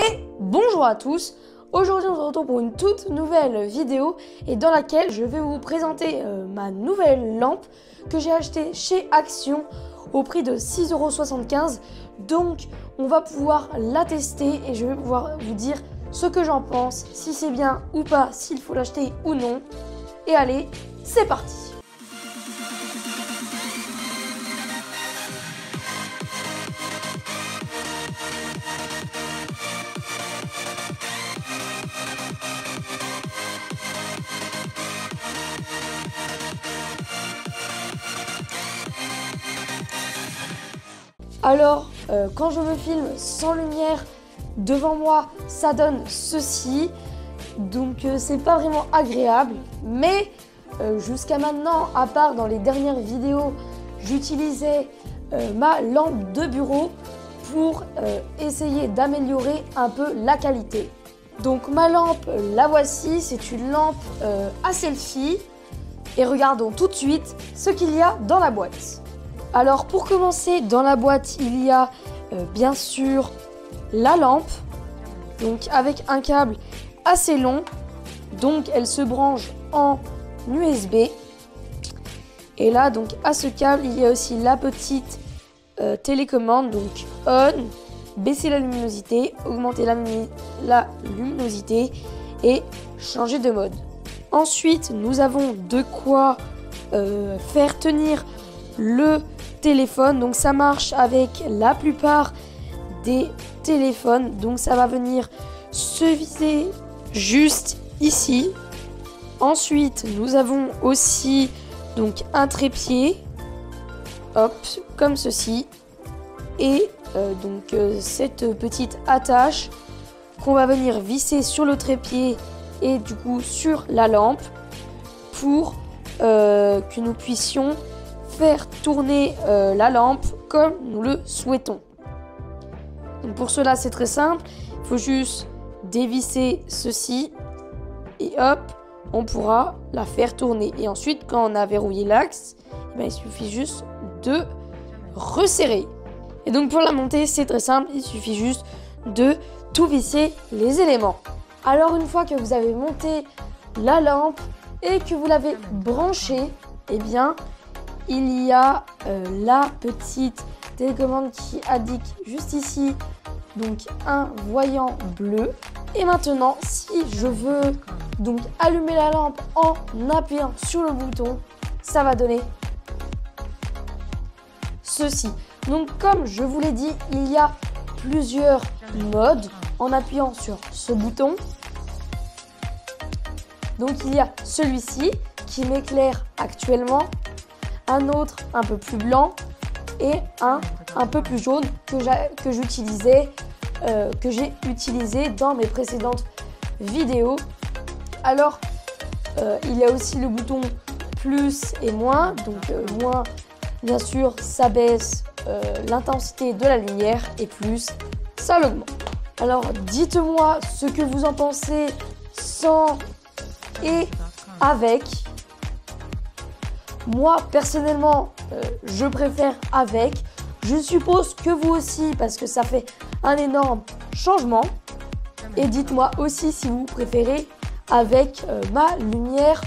Et bonjour à tous. Aujourd'hui on se retrouve pour une toute nouvelle vidéo et dans laquelle je vais vous présenter ma nouvelle lampe que j'ai achetée chez Action au prix de 6,75 €. Donc on va pouvoir la tester et je vais pouvoir vous dire ce que j'en pense, si c'est bien ou pas, s'il faut l'acheter ou non. Et allez, c'est parti! Alors, quand je me filme sans lumière devant moi, ça donne ceci. Donc, c'est pas vraiment agréable. Mais jusqu'à maintenant, à part dans les dernières vidéos, j'utilisais ma lampe de bureau pour essayer d'améliorer un peu la qualité. Donc, ma lampe, la voici. C'est une lampe à selfie. Et regardons tout de suite ce qu'il y a dans la boîte. Alors pour commencer, dans la boîte, il y a bien sûr la lampe, donc avec un câble assez long, donc elle se branche en USB. Et là, donc à ce câble, il y a aussi la petite télécommande, donc on, baisser la luminosité, augmenter la luminosité et changer de mode. Ensuite, nous avons de quoi faire tenir le téléphone, donc ça marche avec la plupart des téléphones, donc ça va venir se visser juste ici. Ensuite nous avons aussi donc un trépied, hop, comme ceci, et cette petite attache qu'on va venir visser sur le trépied et du coup sur la lampe pour que nous puissions faire tourner la lampe comme nous le souhaitons. Donc pour cela, c'est très simple. Il faut juste dévisser ceci et hop, on pourra la faire tourner. Et ensuite, quand on a verrouillé l'axe, il suffit juste de resserrer. Et donc pour la monter, c'est très simple. Il suffit juste de tout visser les éléments. Alors une fois que vous avez monté la lampe et que vous l'avez branchée, eh bien il y a la petite télécommande qui indique juste ici donc un voyant bleu. Et maintenant, si je veux donc allumer la lampe en appuyant sur le bouton, ça va donner ceci. Donc comme je vous l'ai dit, il y a plusieurs modes en appuyant sur ce bouton. Donc il y a celui-ci qui m'éclaire actuellement, un autre un peu plus blanc et un peu plus jaune que j'ai utilisé dans mes précédentes vidéos. Alors il y a aussi le bouton plus et moins, donc moins bien sûr ça baisse l'intensité de la lumière et plus ça l'augmente. Alors dites-moi ce que vous en pensez sans et avec. Moi, personnellement, je préfère avec. Je suppose que vous aussi, parce que ça fait un énorme changement. Et dites-moi aussi si vous préférez avec ma lumière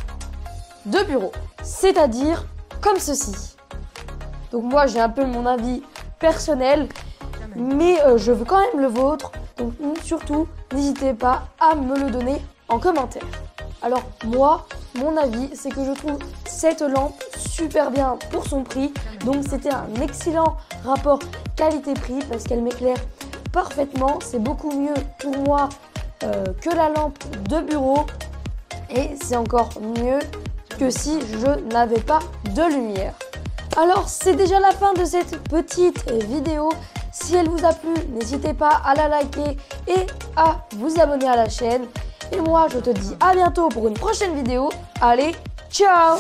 de bureau. C'est-à-dire comme ceci. Donc moi, j'ai un peu mon avis personnel, mais je veux quand même le vôtre. Donc surtout, n'hésitez pas à me le donner en commentaire. Alors moi, mon avis, c'est que je trouve cette lampe super bien pour son prix. Donc c'était un excellent rapport qualité-prix parce qu'elle m'éclaire parfaitement. C'est beaucoup mieux pour moi que la lampe de bureau. Et c'est encore mieux que si je n'avais pas de lumière. Alors c'est déjà la fin de cette petite vidéo. Si elle vous a plu, n'hésitez pas à la liker et à vous abonner à la chaîne. Et moi, je te dis à bientôt pour une prochaine vidéo. Allez, ciao!